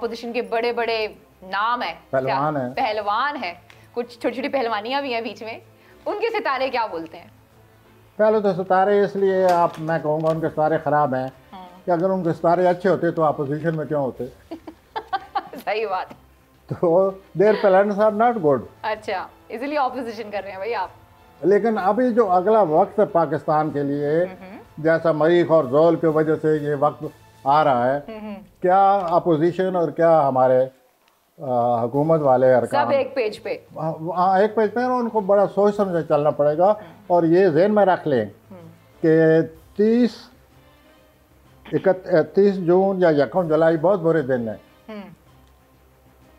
Position के बड़े बड़े नाम है, पहलवान है, कुछ छोटी छोटी पहलवानियां भी हैं बीच में, उनके सितारे क्या बोलते हैं? पहले तो सितारे इसलिए मैं कहूँगा उनके सितारे ख़राब हैं कि अगर उनके सितारे अच्छे होते तो अपोजिशन में क्यों होते? सही बात। तो their plans are not good. अच्छा, इसलिए ऑपोजिशन कर रहे हैं भाई आप। लेकिन अभी जो अगला वक्त है पाकिस्तान के लिए, जैसा मरीख और जोल की वजह से ये वक्त आ रहा है, क्या अपोजिशन और क्या हमारे हुकूमत वाले सब एक पेज पे, एक पेज पे, उनको बड़ा सोच समझ चलना पड़ेगा। और ये ज़हन में रख लें कि 31 जून या 1 जुलाई बहुत बुरे दिन है।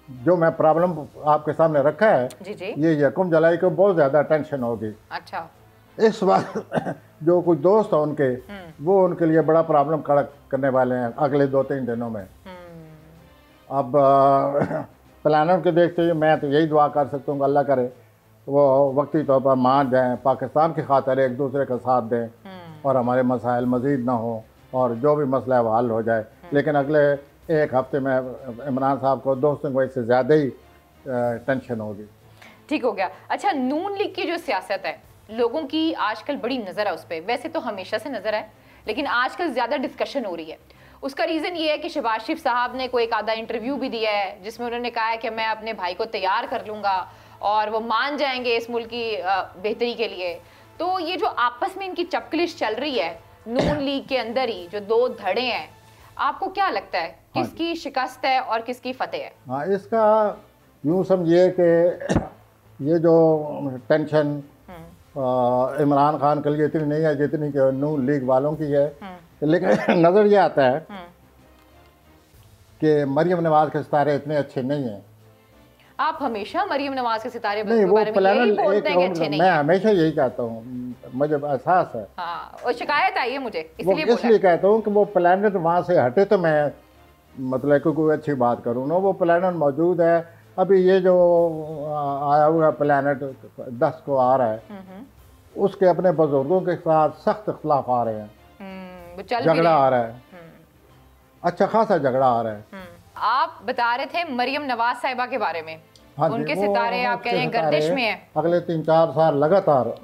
जो मैं प्रॉब्लम आपके सामने रखा है जी जी। ये 1 जुलाई को बहुत ज़्यादा टेंशन होगी। अच्छा। इस वक्त जो कुछ दोस्त हैं उनके, वो उनके लिए बड़ा प्रॉब्लम खड़ा करने वाले हैं अगले 2-3 दिनों में। अब प्लानर के देखते हुए मैं तो यही दुआ कर सकता हूँ, अल्लाह करे वो वक्ती तौर पर मान जाएं, पाकिस्तान की खातिर एक दूसरे का साथ दें और हमारे मसाइल मज़ीद ना हो और जो भी मसला है वो हल हो जाए। लेकिन अगले एक हफ्ते में इमरान साहब को दोस्तों को इससे ज़्यादा ही टेंशन होगी। ठीक हो गया। अच्छा, नून लीग की जो सियासत है, लोगों की आजकल बड़ी नज़र है उस पर, वैसे तो हमेशा से नज़र है लेकिन आजकल ज़्यादा डिस्कशन हो रही है। उसका रीज़न ये है कि शहबाज शरीफ साहब ने कोई एक आधा इंटरव्यू भी दिया है जिसमें उन्होंने कहा है कि मैं अपने भाई को तैयार कर लूँगा और वो मान जाएंगे इस मुल्क की बेहतरी के लिए। तो ये जो आपस में इनकी चपकलिश चल रही है नून लीग के अंदर ही, जो दो धड़े हैं, आपको क्या लगता है किसकी शिकस्त है और किसकी फतेह है? हाँ, इसका यूँ समझिए कि ये जो टेंशन इमरान खान के लिए इतनी नहीं है जितनी कि नून लीग वालों की है। लेकिन नज़र ये आता है कि मरियम नवाज के सितारे इतने अच्छे नहीं हैं। आप हमेशा मरियम नवाज के सितारे नहीं, वो यही बोलते हैं कि अच्छे नहीं मैं हमेशा यही कहता हूँ, मुझे एहसास है। हाँ, और शिकायत आई है मुझे, इसलिए कहता हूँ कि वो प्लानट वहाँ से हटे तो मैं मतलब कोई अच्छी बात करूँ ना। वो प्लानट मौजूद है। अभी ये जो आया हुआ प्लानट 10 को आ रहा है, उसके अपने बुजुर्गों के साथ सख्त इख्तलाफ आ रहे हैं, झगड़ा आ रहा है, अच्छा खासा झगड़ा आ रहा है। आप बता रहे थे मरियम नवाज साहिबा के बारे में। हाँ, उनके सितारे आप कह रहे हैं गर्दिश में है, अगले 3-4 साल लगातार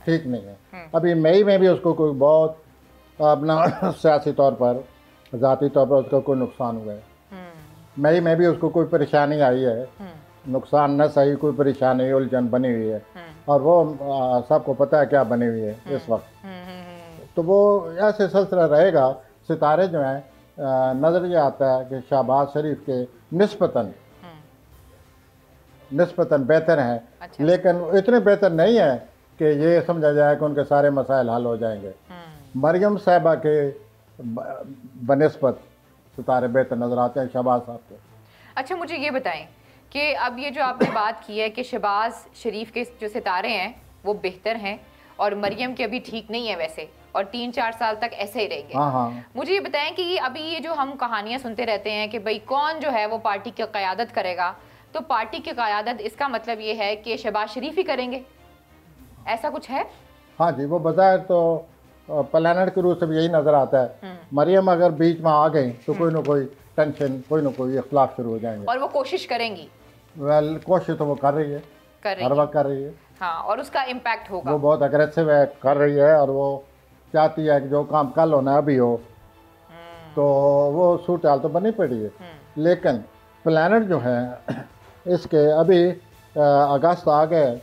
ठीक नहीं है। अभी मई में भी उसको कोई बहुत अपना सियासी तौर पर, ज़ाती तौर पर उसका कोई नुकसान हुआ है। मई में भी उसको कोई परेशानी आई है, नुकसान न सही, कोई परेशानी उलझन बनी हुई है और वो सबको पता है क्या बनी हुई है इस वक्त। तो वो ऐसे सिलसिला रहेगा। सितारे जो हैं, नज़र ये आता है कि शहबाज शरीफ के निस्बतन बेहतर हैं। अच्छा। लेकिन इतने बेहतर नहीं है कि ये समझा जाए कि उनके सारे मसाइल हल हो जाएंगे। मरियम साहिबा के बनिस्बत सितारे बेहतर नज़र आते हैं शहबाज साहब के। अच्छा, मुझे ये बताएं कि अब ये जो आपने बात की है कि शहबाज शरीफ के जो सितारे हैं वो बेहतर हैं और मरियम के अभी ठीक नहीं है वैसे, और 3-4 साल तक ऐसे ही रहेंगे। हाँ। मुझे ये बताएं कि अभी ये जो हम कहानियां सुनते रहते हैं कि भाई कौन जो है वो पार्टी की क़यादत करेगा, तो पार्टी की क़यादत इसका मतलब ये है कि शहबाज शरीफ ही करेंगे, ऐसा कुछ है? हाँ जी, वो बजाय तो प्लानट के रूप से भी यही नज़र आता है। मरियम अगर बीच में आ गई तो कोई ना कोई टेंशन, कोई ना कोई इख्तलाफ शुरू हो जाएंगे और वो कोशिश करेंगी। कोशिश तो वो कर रही है, हर वक्त कर रही है। हाँ, और उसका इम्पैक्ट होगा। वो बहुत अग्रेसिव है, कर रही है और वो चाहती है कि जो काम कल होना अभी हो। तो वो सूरत हाल तो बनी पड़ी है। लेकिन प्लानट जो है इसके अभी अगस्त आ गए,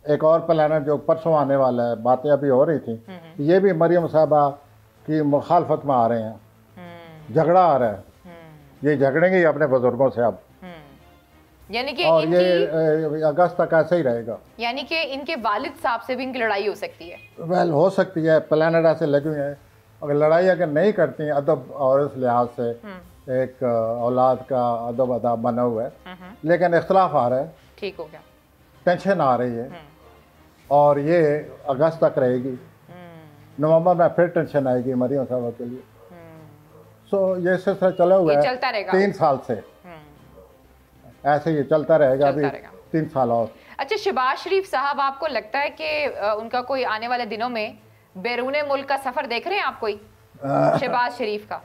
एक और प्लानट जो परसों आने वाला है, बातें अभी हो रही थी, ये भी मरियम साहबा की मुखालफत में आ रहे हैं, झगड़ा आ रहा है। ये झगड़ेंगे अपने बुजुर्गों से अब, यानी कि और ये अगस्त तक ऐसे ही रहेगा। यानी कि इनके वालिद साहब से भी इनकी लड़ाई हो सकती है। वेल, हो सकती है। प्लानट ऐसे लगे हुए हैं, अगर लड़ाई अगर नहीं करती अदब और इस लिहाज से एक औलाद का अदब अदब बना हुआ है, लेकिन इख्तलाफ आ रहा है, ठीक हो गया, टेंशन आ रही है और ये अगस्त तक रहेगी। नवंबर में फिर टेंशन आएगी मरियम साहब के लिए। सो ये सिलसिला चला हुआ है 3 साल से, ऐसे ही चलता रहेगा अभी 3 साल और। अच्छा, शहबाज शरीफ साहब, आपको लगता है कि उनका कोई आने वाले दिनों में बैरूने मुल्क का सफर देख रहे हैं आप कोई शहबाज शरीफ का?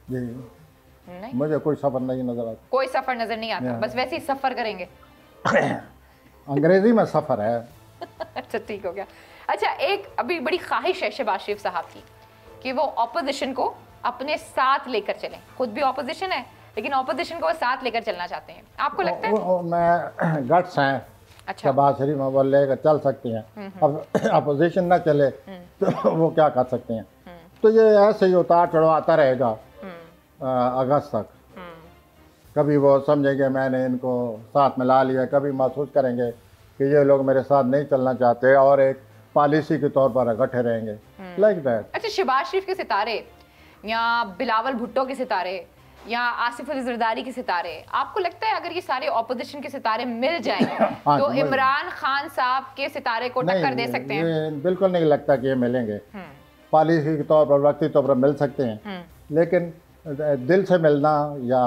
जी, नहीं, मुझे कोई सफर नहीं नजर आता। कोई सफर नजर नहीं आता, बस वैसे ही सफर करेंगे। अंग्रेजी में सफर है। अच्छा ठीक हो गया। अच्छा, एक अभी बड़ी ख्वाहिश है शहबाज शरीफ साहब की कि वो ऑपोजिशन को अपने साथ लेकर चलें। खुद भी ऑपोजिशन है, लेकिन ऑपोजिशन को वो साथ लेकर चलना चाहते हैं। आपको लगता है? मैं गट्स हैं, अच्छा, शहबाज शरीफ में वो लेकर चल सकते हैं। अब अपोजिशन ना चले तो वो क्या कर सकते हैं? तो ये ऐसे ही उतार चढ़वाता रहेगा अगस्त तक। कभी वो समझेंगे मैंने इनको साथ में ला लिया, कभी महसूस करेंगे कि ये लोग मेरे साथ नहीं चलना चाहते और एक पॉलिसी के तौर पर इकट्ठे रहेंगे, लाइक दैट। अच्छा, शहबाज शरीफ के सितारे या बिलावल भुट्टो के सितारे या आसिफ अली जरदारी के सितारे, आपको लगता है अगर ये सारे ऑपोजिशन के सितारे मिल जाएं हाँ, तो इमरान खान साहब के सितारे को टक्कर दे सकते हैं? ये बिल्कुल नहीं लगता कि ये मिलेंगे। पॉलिसी के तौर पर, वक्ती तौर पर मिल सकते हैं, लेकिन दिल से मिलना या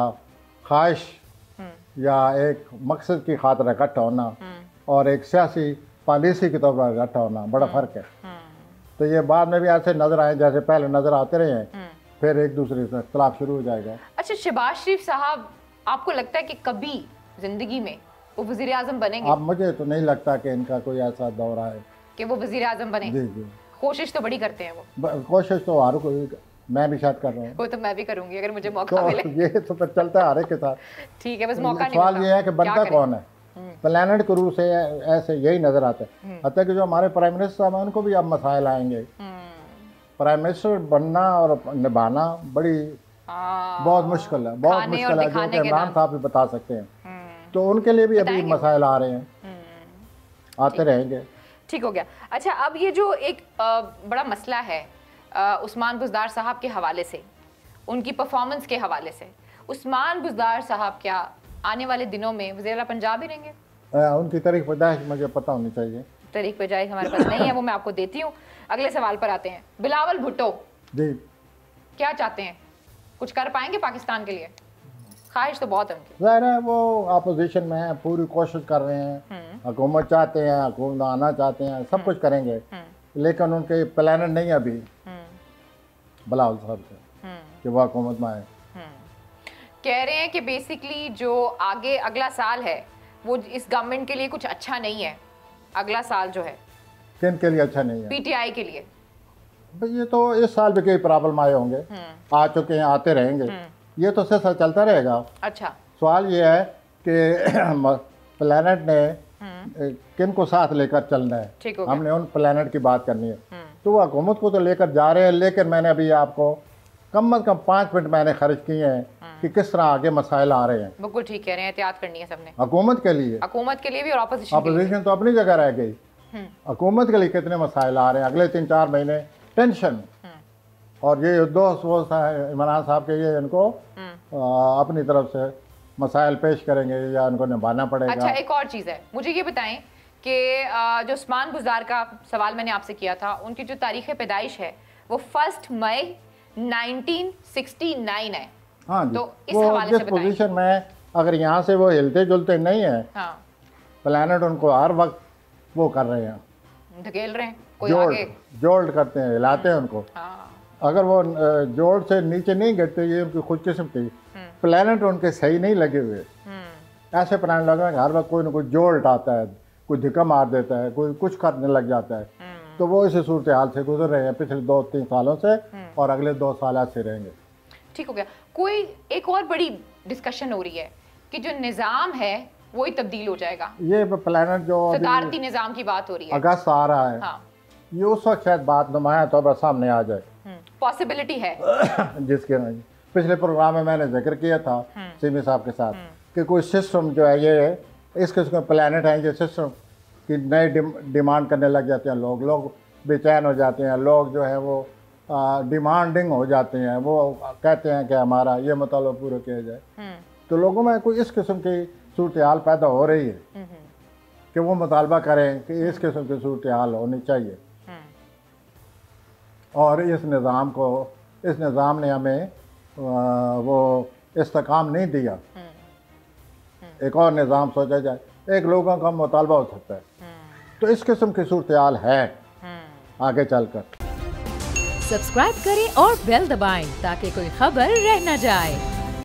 ख्वाहिश या एक मकसद की खातिर इकट्ठा होना और एक सियासी पॉलिसी के तौर पर इकट्ठा होना बड़ा फ़र्क है। तो ये बाद में भी ऐसे नज़र आए जैसे पहले नज़र आते रहे हैं, फिर एक दूसरे से इख्तलाफ शुरू हो जाएगा। अच्छा, शहबाज शरीफ साहब आपको लगता है कि कभी ज़िंदगी में वो वज़ीर आज़म बनेंगे? अब मुझे तो नहीं लगता कि इनका कोई ऐसा दौर है कि वो वज़ीर आज़म बने। जी जी, कोशिश तो बड़ी करते हैं वो। कोशिश तो हर कोई, मैं भी शायद कर रहा हूँ। वो तो मैं भी करूंगी अगर मुझे मौका तो मिले। ये तो फिर चलता है हर एक के साथ। ठीक है, बस मौका नहीं सवाल मिलता। ये है कि बनता कौन है? प्लैनेट के रूप से ऐसे यही नजर आता है। हत्या कि जो हमारे प्राइम मिनिस्टर साहब हैं उनको भी अब मसाइल आएंगे। प्राइम मिनिस्टर बनना और निभाना बड़ी बहुत मुश्किल है, बहुत मुश्किल है, जो कि इमरान साहब भी बता सकते हैं। तो उनके लिए भी अभी मसाइल आ रहे हैं, आते रहेंगे। ठीक हो गया। अच्छा, अब ये जो एक बड़ा मसला है उस्मान बुज़दार साहब के हवाले से, उनकी परफॉर्मेंस के हवाले से, उस्मान बुज़दार साहब क्या आने वाले दिनों में वज़ीर पंजाब ही रहेंगे? उनकी तारीख पैदाइश मुझे पता होनी चाहिए। तारीख पैदाइश हमारे पास नहीं है, वो मैं आपको देती हूँ। अगले सवाल पर आते हैं। बिलावल भुट्टो जी क्या चाहते हैं? कुछ कर पाएंगे पाकिस्तान के लिए? ख्वाहिश तो बहुत है उनकी। ज़ाहिर है वो अपोजिशन में है, पूरी कोशिश कर रहे हैं, हुकूमत चाहते हैं, हुकूमत आना चाहते हैं, सब कुछ करेंगे, लेकिन उनके प्लान नहीं है अभी बिलावल साहब से कि वो हुकूमत में आए। कह रहे हैं कि बेसिकली जो आगे अगला साल है वो इस गवर्नमेंट के लिए कुछ अच्छा नहीं है। अगला साल जो है किन के लिए अच्छा नहीं है? पीटीआई के लिए। भाई ये तो इस साल भी कई प्रॉब्लम आए होंगे, आ चुके हैं, आते रहेंगे, ये तो सिलसिला चलता रहेगा। अच्छा, सवाल ये है कि प्लैनेट ने किन को साथ लेकर चलना है। हमने उन प्लैनेट की बात करनी है, तो वो हुकूमत को तो लेकर जा रहे हैं, लेकिन मैंने अभी आपको कम से कम 5 मिनट मैंने खर्च किए हैं कि किस तरह आगे मसाइल आ रहे हैं। बिल्कुल ठीक कह रहे हैं, एहतियात करनी है सबने, हुकूमत के लिए भी और अपोजिशन तो अपनी जगह रह गई। हुकूमत के लिए कितने मसाइल आ रहे हैं अगले 3-4 महीने, टेंशन। और ये दोस्त इमरान साहब के, ये इनको अपनी तरफ से मसाइल पेश करेंगे या इनको निभाना पड़ेगा। अच्छा, एक और चीज़ है, मुझे ये बताएं कि जो उस्मान बुज़दार का सवाल मैंने आपसे किया था, उनकी जो तारीख़ पैदाइश है वो 1 मई 1969 है। हाँ जी, तो इस हवाले से पोजीशन में अगर यहाँ से वो हिलते जुलते नहीं है, हाँ, प्लैनेट उनको हर वक्त वो कर रहे हैं, धकेल रहे हैं, कोई आगे जोल्ड करते हैं, हिलाते हैं उनको। हाँ। अगर वो जोड़ से नीचे नहीं गिरते, ये उनकी खुदकिस्मती, प्लैनेट उनके सही नहीं लगे हुए। ऐसे प्लैनेट लगे हर वक्त कोई ना कोई जोल्ट आता है, कोई धिक्का मार देता है, कोई कुछ करने लग जाता है। तो वो इस सूरत हाल से गुजर रहे हैं पिछले 2-3 सालों से, और अगले 2 साल ऐसे रहेंगे। ठीक हो गया। कोई एक और बड़ी डिस्कशन हो रही है कि जो निज़ाम है वही तब्दील हो जाएगा। ये प्लैनेट जो सदारती निज़ाम की बात हो रही है, अगस्त आ रहा है, हाँ, ये उस वक्त शायद बात नुमाया तौर पर सामने आ जाए, पॉसिबिलिटी है। जिसके पिछले प्रोग्राम में मैंने जिक्र किया था सिमी साहब के साथ कि कोई सिस्टम जो है, ये इस किस्म के प्लैनेट हैं, ये सिस्टम की नई डिमांड करने लग जाते हैं, लोग बेचैन हो जाते हैं, लोग जो है वो डिमांडिंग हो जाते हैं, वो कहते हैं कि हमारा ये मतलब पूरा किया जाए। तो लोगों में कोई इस किस्म की सूरत हाल पैदा हो रही है कि वो मुतालबा करें कि इस किस्म की सूरत हाल होनी चाहिए। और इस निज़ाम ने हमें वो इस्तेकाम नहीं दिया, एक और निज़ाम सोचा जाए, एक लोगों का मुतालबा हो सकता है। तो इस किस्म की सूरत हाल है आगे चलकर। सब्सक्राइब करें और बेल दबाएं ताकि कोई खबर रह न जाए।